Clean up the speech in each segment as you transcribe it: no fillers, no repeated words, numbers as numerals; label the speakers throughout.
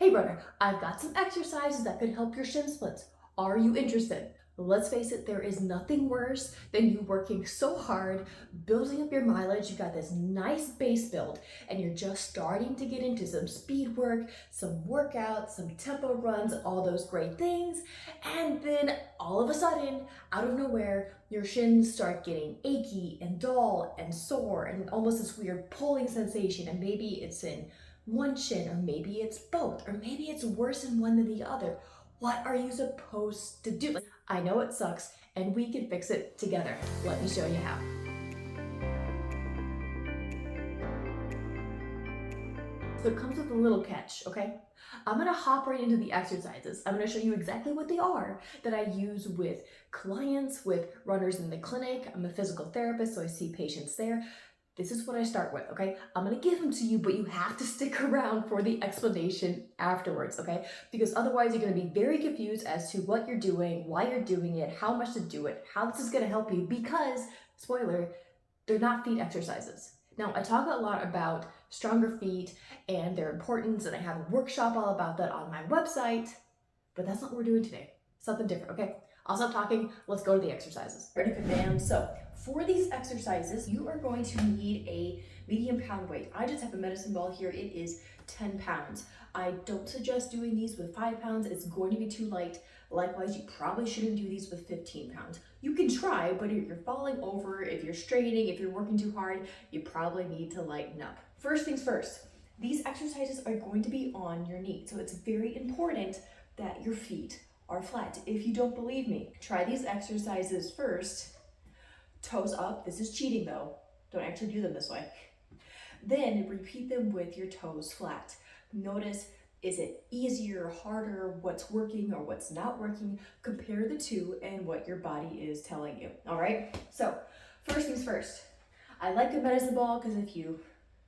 Speaker 1: Hey runner, I've got some exercises that could help your shin splints. Are you interested? Let's face it, there is nothing worse than you working so hard, building up your mileage. You got this nice base build, and you're just starting to get into some speed work, some workouts, some tempo runs, all those great things. And then all of a sudden, out of nowhere, your shins start getting achy and dull and sore and almost this weird pulling sensation. And maybe it's in one shin, or maybe it's both, or maybe it's worse in one than the other. What are you supposed to do? I know it sucks, and we can fix it together. Let me show you how. So it comes with a little catch, okay? I'm gonna hop right into the exercises. I'm gonna show you exactly what they are that I use with clients, with runners in the clinic. I'm a physical therapist, so I see patients there. This is what I start with, okay? I'm gonna give them to you, but you have to stick around for the explanation afterwards, okay? Because otherwise you're gonna be very confused as to what you're doing, why you're doing it, how much to do it, how this is gonna help you, because, spoiler, they're not feet exercises. Now, I talk a lot about stronger feet and their importance, and I have a workshop all about that on my website, but that's not what we're doing today. Something different, okay? I'll stop talking, let's go to the exercises. Ready for bam? So, for these exercises, you are going to need a medium pound weight. I just have a medicine ball here, it is 10 pounds. I don't suggest doing these with 5 pounds, it's going to be too light. Likewise, you probably shouldn't do these with 15 pounds. You can try, but if you're falling over, if you're straining, if you're working too hard, you probably need to lighten up. First things first, these exercises are going to be on your knee, so it's very important that your feet are flat. If you don't believe me, try these exercises first. Toes up, this is cheating though. Don't actually do them this way. Then repeat them with your toes flat. Notice, is it easier, harder, what's working or what's not working? Compare the two and what your body is telling you, all right? So, first things first. I like a medicine ball because if you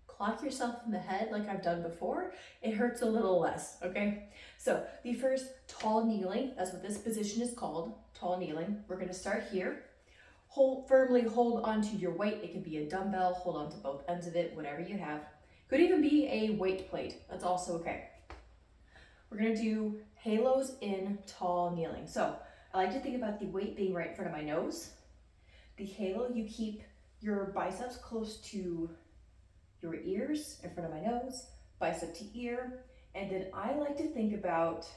Speaker 1: clock yourself in the head like I've done before, it hurts a little less, okay? So the first, tall kneeling, that's what this position is called, tall kneeling. We're gonna start here. Firmly hold onto your weight. It could be a dumbbell, hold on to both ends of it, whatever you have. Could even be a weight plate, that's also okay. We're gonna do halos in tall kneeling. So I like to think about the weight being right in front of my nose. The halo, you keep your biceps close to your ears, in front of my nose, bicep to ear, and then I like to think about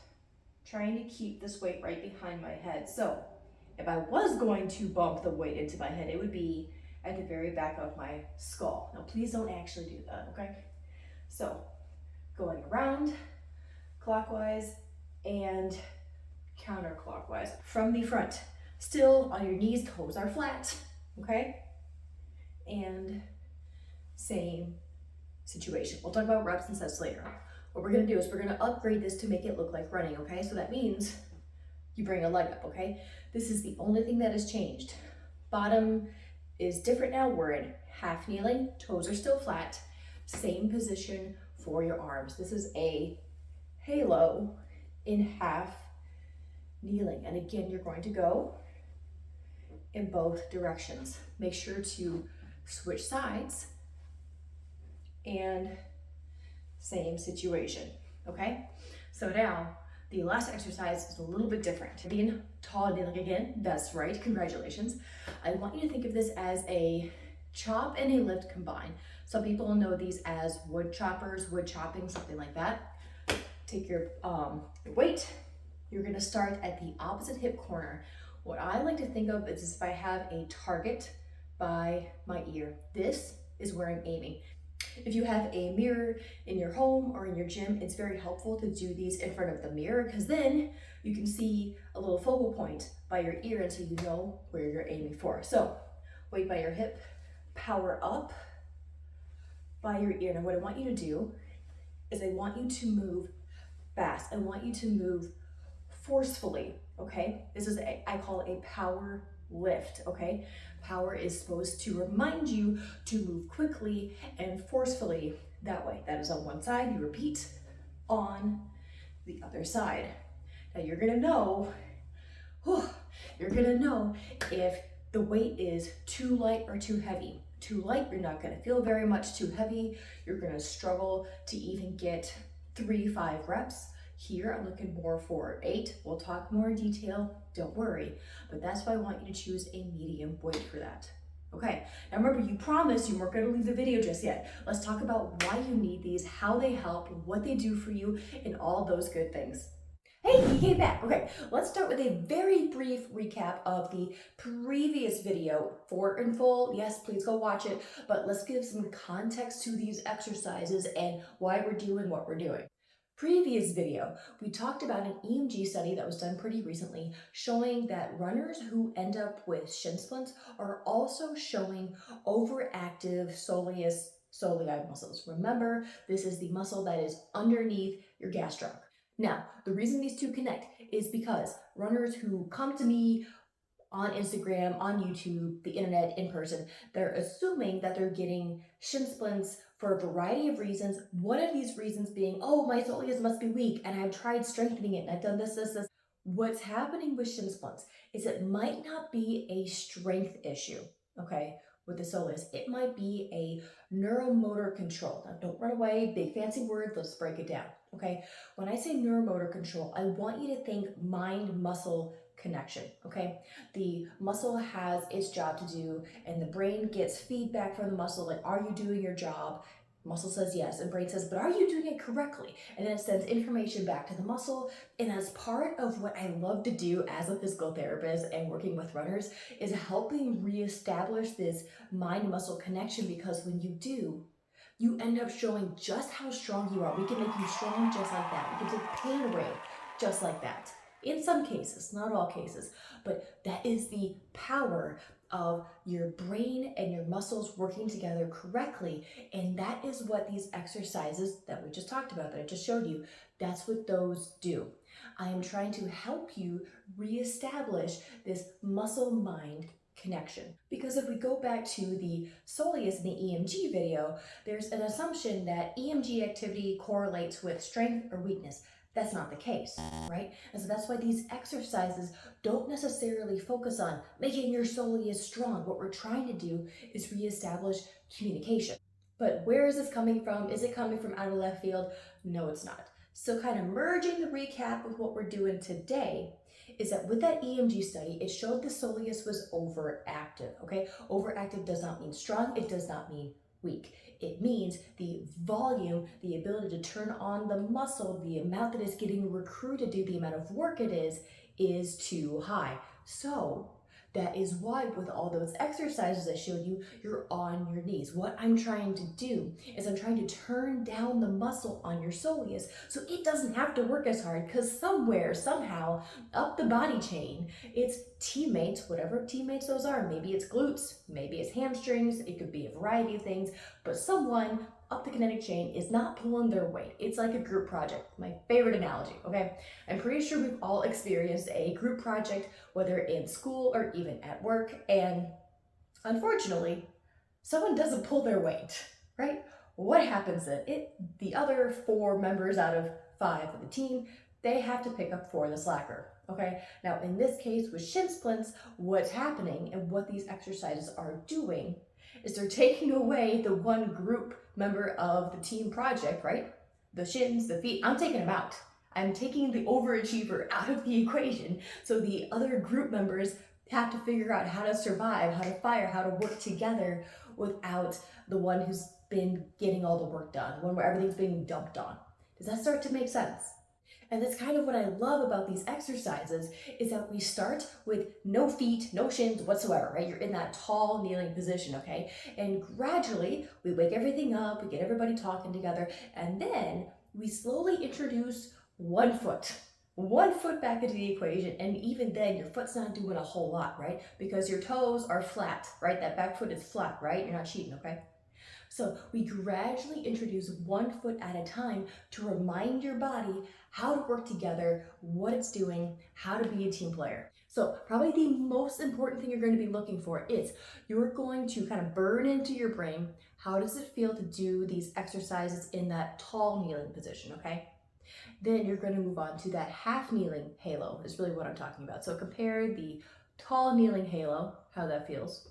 Speaker 1: trying to keep this weight right behind my head. So if I was going to bump the weight into my head, it would be at the very back of my skull. Now please don't actually do that, okay? So going around, clockwise and counterclockwise. From the front, still on your knees, toes are flat, okay? And same situation. We'll talk about reps and sets later. What we're gonna do is we're gonna upgrade this to make it look like running, okay? So that means you bring a leg up, okay? This is the only thing that has changed. Bottom is different now. We're in half kneeling, toes are still flat. Same position for your arms. This is a halo in half kneeling. And again, you're going to go in both directions. Make sure to switch sides and same situation, okay? So now, the last exercise is a little bit different. Being tall kneeling again, that's right, congratulations. I want you to think of this as a chop and a lift combined. Some people know these as wood choppers, wood chopping, something like that. Take your weight, you're gonna start at the opposite hip corner. What I like to think of is if I have a target by my ear. This is where I'm aiming. If you have a mirror in your home or in your gym, it's very helpful to do these in front of the mirror because then you can see a little focal point by your ear and so you know where you're aiming for. So, weight by your hip, power up by your ear. Now what I want you to do is I want you to move fast. I want you to move forcefully, okay? This is, I call it a power lift, okay? Power is supposed to remind you to move quickly and forcefully that way. That is on one side. You repeat on the other side. Now you're gonna know, if the weight is too light or too heavy. Too light, you're not gonna feel very much. Too heavy, you're gonna struggle to even get 3-5 reps. Here I'm looking more for 8. We'll talk more in detail, don't worry, but that's why I want you to choose a medium weight for that. Okay, now remember, you promised you weren't going to leave the video just yet. Let's talk about why you need these, how they help, what they do for you, and all those good things. Hey, you came back. Okay, let's start with a very brief recap of the previous video. For in full, yes, please go watch it, but let's give some context to these exercises and why we're doing what we're doing. Previous video, we talked about an EMG study that was done pretty recently showing that runners who end up with shin splints are also showing overactive soleus muscles. Remember, this is the muscle that is underneath your gastroc. Now, the reason these two connect is because runners who come to me on Instagram, on YouTube, the internet, in person, they're assuming that they're getting shin splints for a variety of reasons. One of these reasons being, oh, my soleus must be weak and I've tried strengthening it and I've done this. What's happening with shin splints is it might not be a strength issue, okay, with the soleus. It might be a neuromotor control. Now, don't run away, big fancy word, let's break it down, okay? When I say neuromotor control, I want you to think mind-muscle connection, okay? The muscle has its job to do and the brain gets feedback from the muscle like, are you doing your job? Muscle says yes, and brain says, but are you doing it correctly? And then it sends information back to the muscle. And as part of what I love to do as a physical therapist and working with runners is helping reestablish this mind-muscle connection, because when you do, you end up showing just how strong you are. We can make you strong just like that. We can take pain away just like that. In some cases, not all cases, but that is the power of your brain and your muscles working together correctly. And that is what these exercises that we just talked about, that I just showed you, that's what those do. I am trying to help you reestablish this muscle-mind connection. Because if we go back to the soleus in the EMG video, there's an assumption that EMG activity correlates with strength or weakness. That's not the case, right? And so that's why these exercises don't necessarily focus on making your soleus strong. What we're trying to do is reestablish communication. But where is this coming from? Is it coming from out of left field? No, it's not. So kind of merging the recap with what we're doing today is that with that EMG study, it showed the soleus was overactive, okay? Overactive does not mean strong, it does not mean weak. It means the volume, the ability to turn on the muscle, the amount that is getting recruited to do the amount of work it is too high. So that is why with all those exercises I showed you, you're on your knees. What I'm trying to do is I'm trying to turn down the muscle on your soleus so it doesn't have to work as hard, because somewhere, somehow, up the body chain, it's teammates, whatever teammates those are. Maybe it's glutes, maybe it's hamstrings, it could be a variety of things, but someone up the kinetic chain is not pulling their weight. It's like a group project, my favorite analogy, okay? I'm pretty sure we've all experienced a group project, whether in school or even at work, and unfortunately, someone doesn't pull their weight, right? What happens then? The other 4 members out of 5 of the team, they have to pick up for the slacker, okay? Now, in this case with shin splints, what's happening and what these exercises are doing is they're taking away the one group member of the team project, right? The shins, the feet, I'm taking them out. I'm taking the overachiever out of the equation, so the other group members have to figure out how to survive, how to fire, how to work together without the one who's been getting all the work done, one where everything's being dumped on. Does that start to make sense? And that's kind of what I love about these exercises, is that we start with no feet, no shins whatsoever, right? You're in that tall kneeling position, okay? And gradually we wake everything up, we get everybody talking together, and then we slowly introduce one foot back into the equation. And even then your foot's not doing a whole lot, right? Because your toes are flat, right? That back foot is flat, right? You're not cheating, okay? So we gradually introduce one foot at a time to remind your body how to work together, what it's doing, how to be a team player. So probably the most important thing you're going to be looking for is you're going to kind of burn into your brain, how does it feel to do these exercises in that tall kneeling position, okay? Then you're going to move on to that half kneeling halo is really what I'm talking about. So compare the tall kneeling halo, how that feels,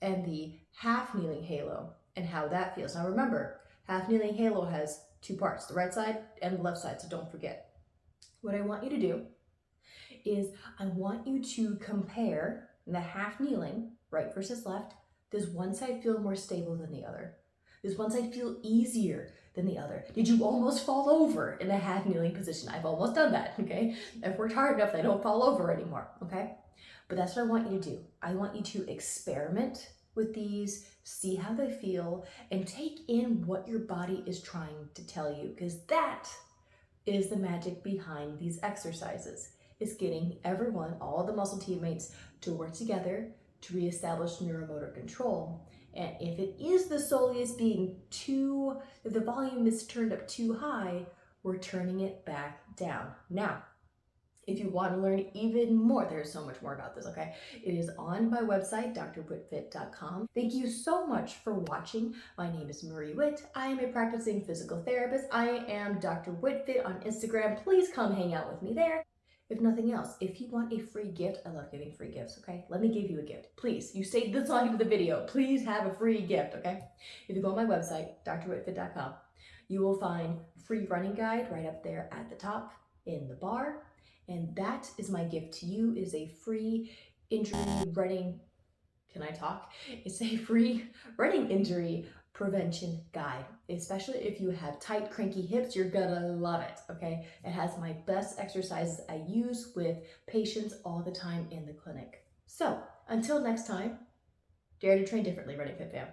Speaker 1: and the half kneeling halo and how that feels. Now remember, half kneeling halo has two parts, the right side and the left side, so don't forget. What I want you to do is I want you to compare the half kneeling, right versus left. Does one side feel more stable than the other? Does one side feel easier than the other? Did you almost fall over in a half kneeling position? I've almost done that, okay? I've worked hard enough that I don't fall over anymore, okay? But that's what I want you to do. I want you to experiment with these, see how they feel, and take in what your body is trying to tell you, because that is the magic behind these exercises. It's getting everyone, all the muscle teammates, to work together to reestablish neuromotor control. And if it is the soleus being too, if the volume is turned up too high, we're turning it back down. Now, if you want to learn even more, there's so much more about this, okay? It is on my website, drwhitfit.com. Thank you so much for watching. My name is Marie Witt. I am a practicing physical therapist. I am Dr. Whitfit on Instagram. Please come hang out with me there. If nothing else, if you want a free gift, I love giving free gifts, okay? Let me give you a gift. Please, you stayed this long into the video. Please have a free gift, okay? If you go on my website, drwhitfit.com, you will find free running guide right up there at the top in the bar. And that is my gift to you. It is a free injury running, can I talk? It's a free running injury prevention guide. Especially if you have tight, cranky hips, you're gonna love it, okay? It has my best exercises I use with patients all the time in the clinic. So, until next time, dare to train differently, Running Fit fam.